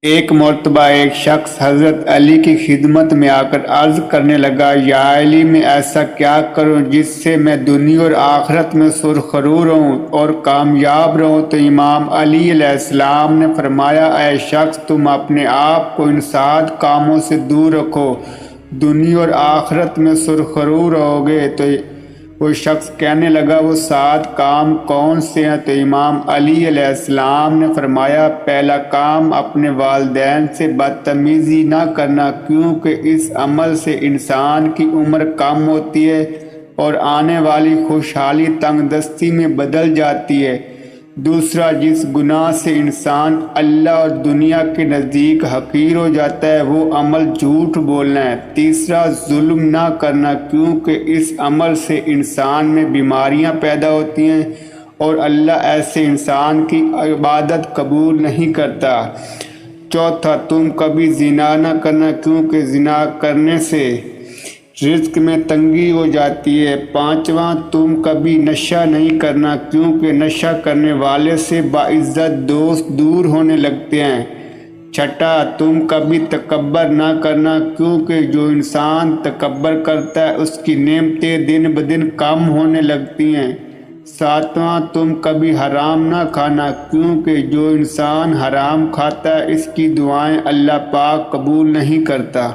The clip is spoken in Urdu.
ایک مرتبہ ایک شخص حضرت علی کی خدمت میں آ کر عرض کرنے لگا، یا علی، میں ایسا کیا کروں جس سے میں دنیا اور آخرت میں سرخرو رہوں اور کامیاب رہوں؟ تو امام علی علیہ السلام نے فرمایا، اے شخص، تم اپنے آپ کو ان 7 کاموں سے دور رکھو، دنیا اور آخرت میں سرخرو رہو گے۔ تو وہ شخص کہنے لگا، وہ 7 کام کون سے ہیں؟ تو امام علی علیہ السلام نے فرمایا، پہلا کام اپنے والدین سے بدتمیزی نہ کرنا، کیونکہ اس عمل سے انسان کی عمر کم ہوتی ہے اور آنے والی خوشحالی تنگ دستی میں بدل جاتی ہے۔ دوسرا، جس گناہ سے انسان اللہ اور دنیا کے نزدیک حقیر ہو جاتا ہے وہ عمل جھوٹ بولنا ہے۔ تیسرا، ظلم نہ کرنا، کیونکہ اس عمل سے انسان میں بیماریاں پیدا ہوتی ہیں اور اللہ ایسے انسان کی عبادت قبول نہیں کرتا۔ چوتھا، تم کبھی زنا نہ کرنا، کیونکہ زنا کرنے سے رزق میں تنگی ہو جاتی ہے۔ پانچواں، تم کبھی نشہ نہیں کرنا، کیونکہ نشہ کرنے والے سے باعزت دوست دور ہونے لگتے ہیں۔ چھٹا، تم کبھی تکبر نہ کرنا، کیونکہ جو انسان تکبر کرتا ہے اس کی نعمتیں دن بدن کم ہونے لگتی ہیں۔ ساتواں، تم کبھی حرام نہ کھانا، کیونکہ جو انسان حرام کھاتا ہے اس کی دعائیں اللہ پاک قبول نہیں کرتا۔